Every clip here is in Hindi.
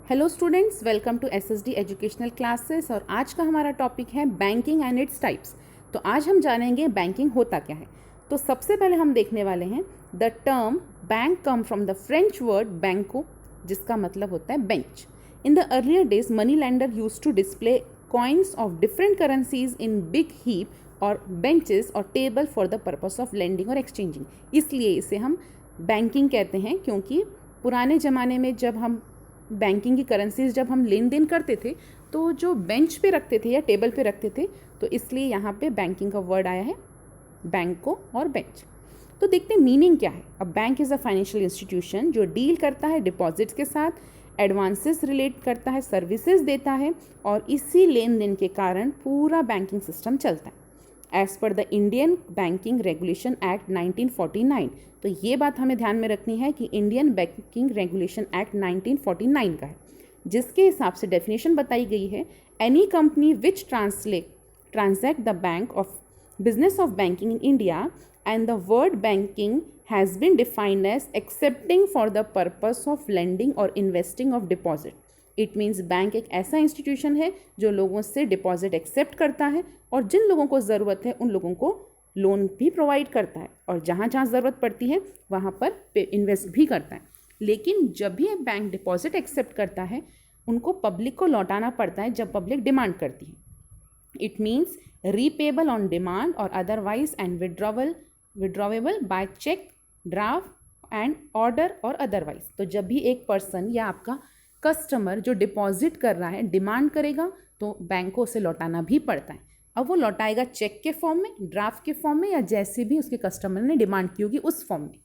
Hello students, welcome to SSD educational classes. और आज का हमारा टॉपिक है बैंकिंग एंड इट्स टाइप्स। तो आज हम जानेंगे बैंकिंग होता क्या है। तो सबसे पहले हम देखने वाले हैं the term bank come from the French word banco, जिसका मतलब होता है bench. In the earlier days money lender use to display coins of different currencies in big heap और बेंचेस और table for the purpose of lending और एक्सचेंजिंग। इसलिए इसे हम बैंकिंग कहते हैं, क्योंकि पुराने ज़माने में जब हम बैंकिंग की करेंसीज जब हम लेन देन करते थे तो जो बेंच पे रखते थे या टेबल पे रखते थे, तो इसलिए यहाँ पे बैंकिंग का वर्ड आया है, बैंको और बेंच। तो देखते हैं मीनिंग क्या है। A bank is a financial institution जो डील करता है डिपॉजिट्स के साथ, एडवांसेस रिलेट करता है, सर्विसेज देता है, और इसी लेन देन के कारण पूरा बैंकिंग सिस्टम चलता है। As per the Indian banking regulation act 1949, तो ये बात हमें ध्यान में रखनी है कि इंडियन बैंकिंग रेगुलेशन एक्ट 1949 का है, जिसके हिसाब से डेफिनेशन बताई गई है, any company which transact the bank of business of banking in India and the word banking has been defined as accepting for the purpose of lending or investing of deposit. It means bank एक ऐसा इंस्टीट्यूशन है जो लोगों से डिपॉजिट एक्सेप्ट करता है और जिन लोगों को ज़रूरत है उन लोगों को लोन भी प्रोवाइड करता है, और जहाँ जहाँ ज़रूरत पड़ती है वहाँ पर इन्वेस्ट भी करता है। लेकिन जब भी एक बैंक डिपॉजिट एक्सेप्ट करता है, उनको पब्लिक को लौटाना पड़ता है जब पब्लिक डिमांड करती है। It means repayable on demand or otherwise and withdrawable by cheque, draft and order or otherwise. तो जब भी एक पर्सन या आपका कस्टमर जो डिपॉजिट कर रहा है डिमांड करेगा, तो बैंक को उसे लौटाना भी पड़ता है। अब वो लौटाएगा चेक के फॉर्म में, ड्राफ्ट के फॉर्म में, या जैसे भी उसके कस्टमर ने डिमांड की होगी उस फॉर्म में।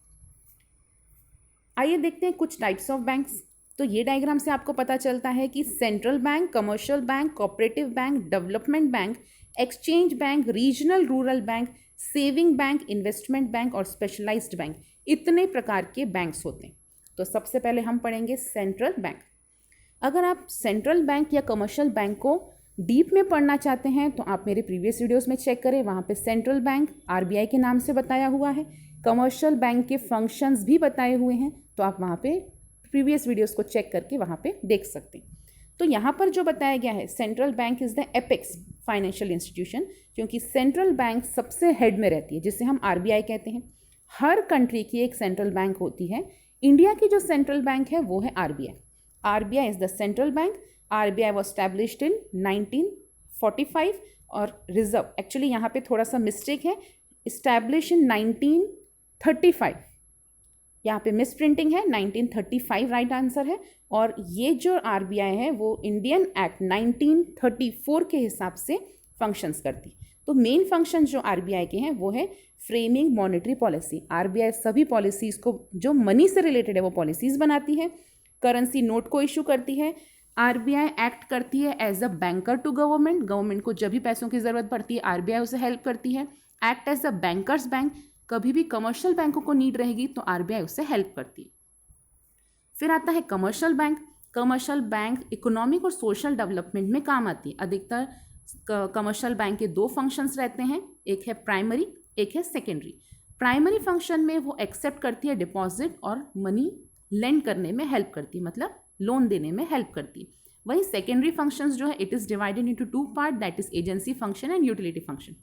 आइए देखते हैं कुछ टाइप्स ऑफ बैंक्स। तो ये डायग्राम से आपको पता चलता है कि central bank, commercial bank, cooperative bank, development bank, exchange bank, regional rural bank, saving bank, investment bank और स्पेशलाइज्ड बैंक, इतने प्रकार के बैंक्स होते हैं। तो सबसे पहले हम पढ़ेंगे सेंट्रल बैंक। अगर आप सेंट्रल बैंक या कमर्शियल बैंक को डीप में पढ़ना चाहते हैं तो आप मेरे प्रीवियस वीडियोस में चेक करें, वहाँ पे सेंट्रल बैंक आरबीआई के नाम से बताया हुआ है, कमर्शियल बैंक के फंक्शंस भी बताए हुए हैं, तो आप वहाँ पे प्रीवियस वीडियोस को चेक करके वहाँ पे देख सकते हैं। तो यहाँ पर जो बताया गया है, central bank is the apex financial institution, क्योंकि सेंट्रल बैंक सबसे हेड में रहती है, जिसे हम आरबीआई कहते हैं। हर कंट्री की एक सेंट्रल बैंक होती है। इंडिया की जो सेंट्रल बैंक है वो है RBI. RBI is the central bank. RBI was established in 1945 और रिजर्व, एक्चुअली यहाँ पे थोड़ा सा मिस्टेक है, इस्टेब्लिश इन 1935, यहाँ पे मिस प्रिंटिंग है, 1935 राइट आंसर है। और ये जो RBI है वो इंडियन एक्ट 1934 के हिसाब से फंक्शंस करती। तो मेन फंक्शन जो RBI के हैं वो है फ्रेमिंग मॉनेटरी पॉलिसी। RBI सभी पॉलिसीज़ को जो मनी से रिलेटेड है वो पॉलिसीज़ बनाती है, करेंसी नोट को इशू करती है। आरबीआई एक्ट करती है as a banker to government, government को जब भी पैसों की ज़रूरत पड़ती है आरबीआई उसे हेल्प करती है। Act as a bankers bank, कभी भी कमर्शियल बैंकों को नीड रहेगी तो आरबीआई उससे हेल्प करती है। फिर आता है commercial bank. Commercial bank economic और सोशल डेवलपमेंट में काम आती है। अधिकतर कमर्शियल बैंक के दो फंक्शंस रहते हैं, एक है प्राइमरी, एक है सेकेंडरी। प्राइमरी फंक्शन में वो एक्सेप्ट करती है डिपॉजिट और मनी लेंड करने में हेल्प करती है, मतलब लोन देने में हेल्प करती है। वही सेकेंडरी फंक्शंस जो है, it is divided into two part, that is agency function and utility function.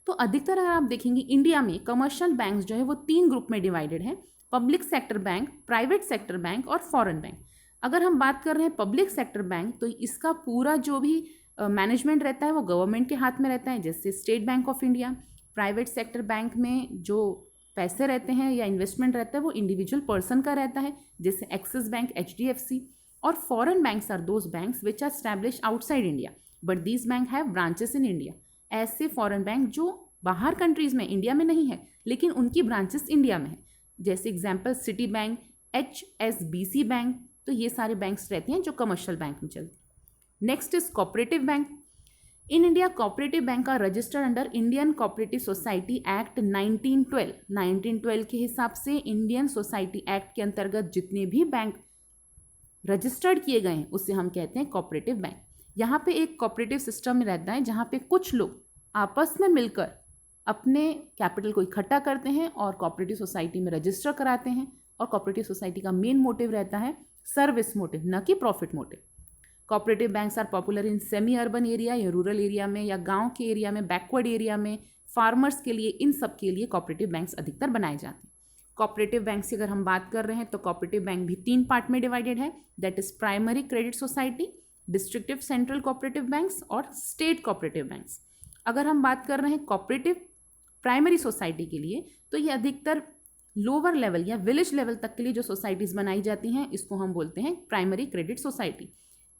तो अधिकतर अगर आप देखेंगे इंडिया में कमर्शियल बैंक्स जो है वो तीन ग्रुप में डिवाइडेड है, public sector bank, private sector bank और फॉरेन बैंक। अगर हम बात कर रहे हैं पब्लिक सेक्टर बैंक, तो इसका पूरा जो भी मैनेजमेंट रहता है वो गवर्नमेंट के हाथ में रहता है, जैसे state bank of India. Private sector bank में जो पैसे रहते हैं या इन्वेस्टमेंट रहता है वो इंडिविजुअल पर्सन का रहता है, जैसे एक्सिस बैंक, HDFC। और foreign banks are those banks which are establish outside India but these bank have branches in India. ऐसे फॉरेन बैंक जो बाहर कंट्रीज में, इंडिया में नहीं है लेकिन उनकी ब्रांचेस इंडिया में है, जैसे example city bank, HSBC bank. तो ये सारे बैंक्स रहते हैं जो कमर्शियल बैंक में चलते हैं। Next is cooperative bank. In India cooperative bank का registered under Indian cooperative society act 1912। 1912 के हिसाब से इंडियन सोसाइटी एक्ट के अंतर्गत जितने भी बैंक रजिस्टर्ड किए गए हैं उसे हम कहते हैं कोऑपरेटिव बैंक। यहाँ पे एक कोऑपरेटिव सिस्टम में रहता है जहाँ पे कुछ लोग आपस में मिलकर अपने कैपिटल को इकट्ठा करते हैं और कोऑपरेटिव सोसाइटी में रजिस्टर कराते हैं, और कोऑपरेटिव सोसाइटी का मेन मोटिव रहता है सर्विस मोटिव, न कि profit motive. Cooperative banks are popular in semi urban area या रूरल एरिया में या गांव के एरिया में, बैकवर्ड एरिया में, फार्मर्स के लिए, इन सब के लिए कोऑपरेटिव बैंक्स अधिकतर बनाए जाते हैं। कोऑपरेटिव बैंक की अगर हम बात कर रहे हैं तो कोऑपरेटिव बैंक भी 3 पार्ट में डिवाइडेड है, that is primary credit society, डिस्ट्रिक्टिव central cooperative banks और स्टेट कोऑपरेटिव बैंक्स। अगर हम बात कर रहे हैं कोऑपरेटिव प्राइमरी सोसाइटी के लिए तो ये अधिकतर लोअर लेवल या विलेज लेवल तक के लिए जो सोसाइटीज़ बनाई जाती हैं इसको हम बोलते हैं प्राइमरी क्रेडिट सोसाइटी।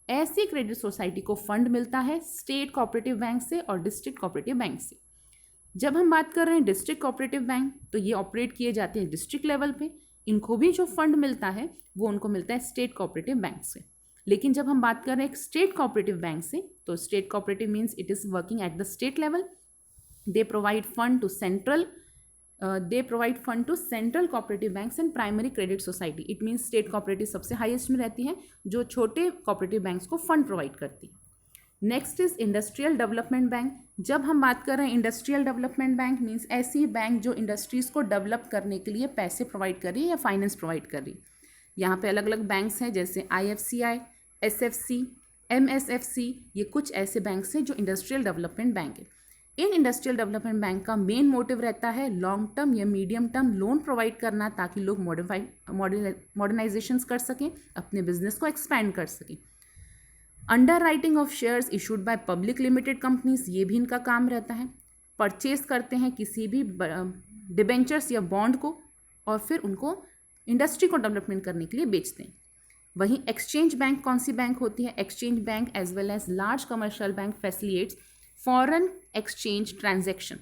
ऐसी क्रेडिट सोसाइटी को फंड मिलता है स्टेट कोऑपरेटिव बैंक से और डिस्ट्रिक्ट कोऑपरेटिव बैंक से। जब हम बात कर रहे हैं डिस्ट्रिक्ट कोऑपरेटिव बैंक तो ये ऑपरेट किए जाते हैं डिस्ट्रिक्ट लेवल पे, इनको भी जो फंड मिलता है वो उनको मिलता है स्टेट कोऑपरेटिव बैंक से। लेकिन जब हम बात कर रहे हैं स्टेट कोऑपरेटिव बैंक से तो state cooperative means it is working at the state level, they provide fund to central cooperative banks and primary credit society. It means state cooperative सबसे हाईएस्ट में रहती है जो छोटे कोऑपरेटिव बैंक्स को फंड प्रोवाइड करती है। Next is industrial development bank. जब हम बात कर रहे हैं इंडस्ट्रियल डेवलपमेंट बैंक मीन्स ऐसी बैंक जो इंडस्ट्रीज़ को डेवलप करने के लिए पैसे प्रोवाइड कर रही है या फाइनेंस प्रोवाइड कर रही है। यहाँ पे अलग अलग बैंक्स हैं जैसे IFCI, SFC, MSFC, ये कुछ ऐसे बैंक्स हैं जो इंडस्ट्रियल डेवलपमेंट बैंक है। इन इंडस्ट्रियल डेवलपमेंट बैंक का मेन मोटिव रहता है लॉन्ग टर्म या मीडियम टर्म लोन प्रोवाइड करना ताकि लोग मॉडर्नाइजेशंस कर सकें, अपने बिजनेस को एक्सपैंड कर सकें। Under writing of shares issued by public limited companies, ये भी इनका काम रहता है। परचेज करते हैं किसी भी डिबेंचर्स या बॉन्ड को और फिर उनको इंडस्ट्री को डेवलपमेंट करने के लिए बेचते हैं। वहीं एक्सचेंज बैंक कौन सी बैंक होती है? Exchange bank as well as large commercial bank facilitates foreign exchange transaction.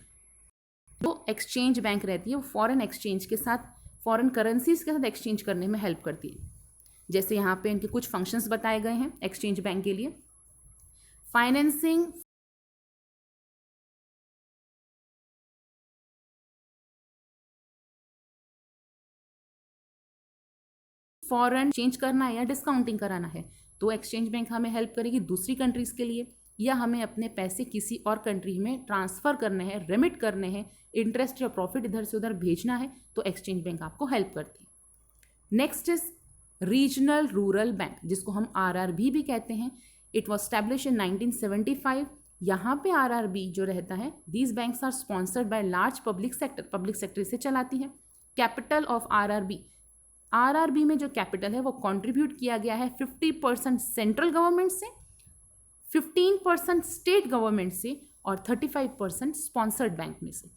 जो एक्सचेंज बैंक रहती है वो फॉरेन एक्सचेंज के साथ, फॉरेन करेंसीज के साथ एक्सचेंज करने में हेल्प करती है। जैसे यहाँ पे इनके कुछ फंक्शंस बताए गए हैं एक्सचेंज बैंक के लिए। फाइनेंसिंग फॉरेन चेंज करना है या डिस्काउंटिंग कराना है तो एक्सचेंज बैंक हमें हेल्प करेगी दूसरी कंट्रीज़ के लिए, या हमें अपने पैसे किसी और कंट्री में ट्रांसफ़र करने हैं, रेमिट करने हैं, इंटरेस्ट या प्रॉफिट इधर से उधर भेजना है तो एक्सचेंज बैंक आपको हेल्प करती है। Next is regional rural bank जिसको हम RRB भी कहते हैं। It was stablish in 1975। यहाँ पे RRB जो रहता है, these banks are sponsored by large public sector से चलाती है। कैपिटल ऑफ RRB में जो कैपिटल है वो कंट्रीब्यूट किया गया है 50% सेंट्रल गवर्नमेंट से, 15% स्टेट गवर्नमेंट से और 35% स्पॉन्सर्ड बैंक में से।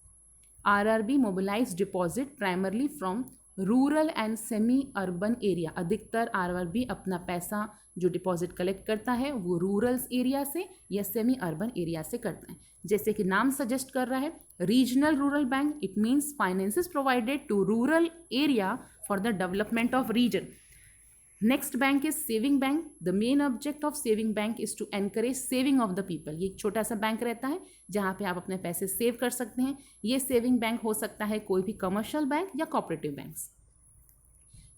RRB mobilise deposit primarily from rural and semi urban area. अधिकतर RRB अपना पैसा जो डिपॉजिट कलेक्ट करता है वो रूरल एरिया से या सेमी अर्बन एरिया से करता है। जैसे कि नाम सजेस्ट कर रहा है regional rural bank, it means finances provided to rural area for the development of region. Next bank is saving bank. The main object of saving bank is to encourage saving of the people. ये एक छोटा सा बैंक रहता है जहाँ पे आप अपने पैसे सेव कर सकते हैं। ये सेविंग बैंक हो सकता है कोई भी कमर्शियल बैंक या cooperative banks.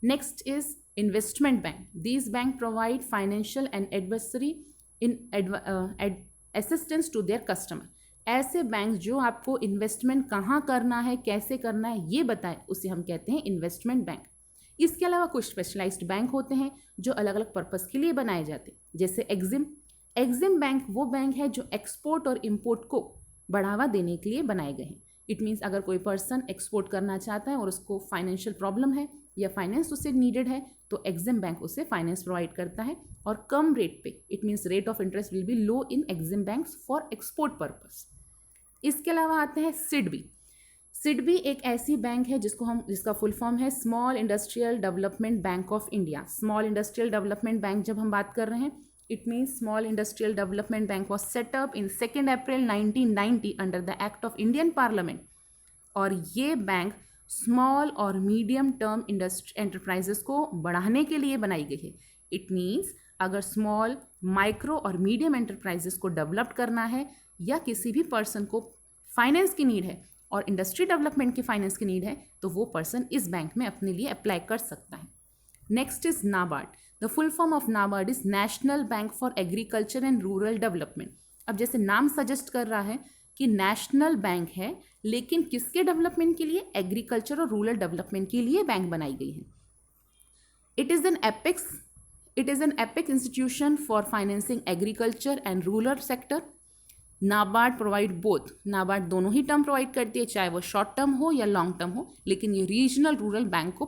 Next is investment bank. These bank provide financial and advisory in assistance to their customer. ऐसे बैंक जो आपको इन्वेस्टमेंट कहाँ करना है, कैसे करना है ये बताएं, उसे हम कहते हैं इन्वेस्टमेंट बैंक। इसके अलावा कुछ स्पेशलाइज्ड बैंक होते हैं जो अलग अलग पर्पस के लिए बनाए जाते हैं, जैसे एग्जिम बैंक वो बैंक है जो एक्सपोर्ट और इंपोर्ट को बढ़ावा देने के लिए बनाए गए हैं। इट मीन्स अगर कोई पर्सन एक्सपोर्ट करना चाहता है और उसको फाइनेंशियल प्रॉब्लम है या फाइनेंस उससे नीडेड है तो एग्जिम बैंक उसे फाइनेंस प्रोवाइड करता है और कम रेट पे। It means rate of interest will be low in EXIM banks for export purpose. इसके अलावा आते हैं सिडबी। सिडबी एक ऐसी बैंक है जिसका फुल फॉर्म है small industrial development bank of India. Small industrial development bank जब हम बात कर रहे हैं it means small industrial development bank was setup in 2 April 1990 under the act of Indian parliament. और ये बैंक स्मॉल और मीडियम टर्म एंटरप्राइजेस को बढ़ाने के लिए बनाई गई है। इट मीन्स अगर स्मॉल, माइक्रो और मीडियम एंटरप्राइजेस को डेवलप करना है या किसी भी पर्सन को फाइनेंस की नीड है और इंडस्ट्री डेवलपमेंट की फाइनेंस की नीड है तो वो पर्सन इस बैंक में अपने लिए अप्लाई कर सकता है। Next is NABARD. The full form of NABARD is national bank for agriculture and rural development. अब जैसे नाम सजेस्ट कर रहा है कि नेशनल बैंक है, लेकिन किसके डेवलपमेंट के लिए? एग्रीकल्चर और रूरल डेवलपमेंट के लिए बैंक बनाई गई है। It is an apex institution for financing agriculture and rural sector. NABARD provide both, NABARD दोनों ही टर्म प्रोवाइड करती है, चाहे वो शॉर्ट टर्म हो या लॉन्ग टर्म हो, लेकिन ये रीजनल रूरल बैंक को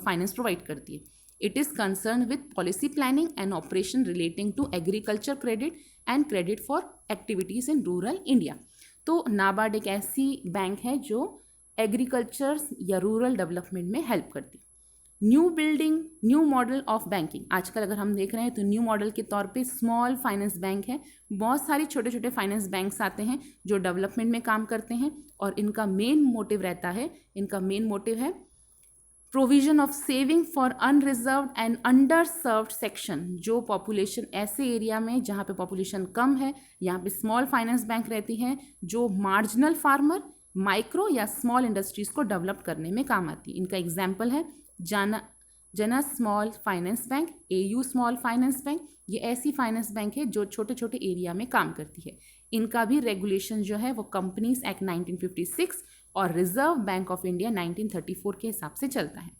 फाइनेंस प्रोवाइड करती है. It is concern with policy planning and operation relating to agriculture credit and credit for activities in rural India. तो नाबार्ड एक ऐसी बैंक है जो एग्रीकल्चर या रूरल डेवलपमेंट में हेल्प करती है. न्यू मॉडल ऑफ बैंकिंग, आजकल अगर हम देख रहे हैं तो न्यू मॉडल के तौर पे स्मॉल फाइनेंस बैंक है. बहुत सारे छोटे छोटे फाइनेंस बैंक्स आते हैं जो डेवलपमेंट में काम करते हैं और इनका मेन मोटिव है provision of saving for unreserved and under served section. जो पॉपुलेशन ऐसे एरिया में जहाँ पे पॉपुलेशन कम है, यहाँ पे स्मॉल फाइनेंस बैंक रहती हैं जो मार्जिनल फार्मर, माइक्रो या स्मॉल इंडस्ट्रीज़ को डेवलप करने में काम आती है. इनका एग्जाम्पल है जना small finance bank, AU small finance bank. ये ऐसी फाइनेंस बैंक है जो छोटे छोटे एरिया में काम करती है. इनका भी रेगुलेशन जो है वो कंपनीज एक्ट 1956 और रिजर्व बैंक ऑफ इंडिया 1934 के हिसाब से चलता है.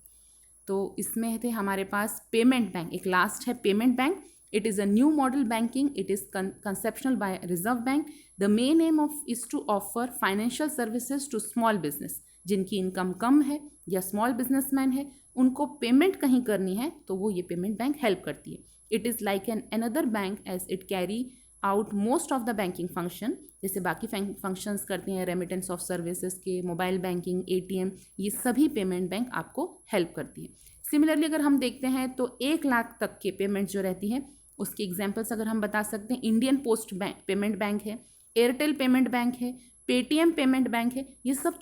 तो इसमें थे हमारे पास पेमेंट बैंक. एक लास्ट है payment bank. It is a new model banking. It is conceptional by reserve bank. The main aim of is to offer financial services to small business. जिनकी इनकम कम है या स्मॉल बिजनेसमैन है, उनको पेमेंट कहीं करनी है तो वो ये पेमेंट बैंक हेल्प करती है. It is like an another bank as it carry out most of the banking function. जैसे बाकी फंक्शंस करते हैं रेमिटेंस ऑफ सर्विसेज के, मोबाइल बैंकिंग, ATM, ये सभी पेमेंट बैंक आपको हेल्प करती है. सिमिलरली अगर हम देखते हैं तो 1 लाख तक के पेमेंट जो रहती है उसकी एग्जाम्पल्स अगर हम बता सकते हैं, Indian post bank payment bank है, एयरटेल पेमेंट बैंक है, पेटीएम पेमेंट बैंक है. ये सब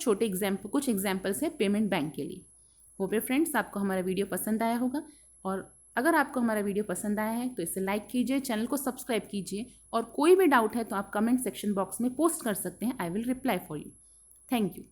कुछ एग्जाम्पल्स है पेमेंट बैंक के लिए. होप फ्रेंड्स आपको हमारा वीडियो पसंद आया होगा, और अगर आपको हमारा वीडियो पसंद आया है तो इसे लाइक कीजिए, चैनल को सब्सक्राइब कीजिए, और कोई भी डाउट है तो आप कमेंट सेक्शन बॉक्स में पोस्ट कर सकते हैं. I will reply for you. Thank you.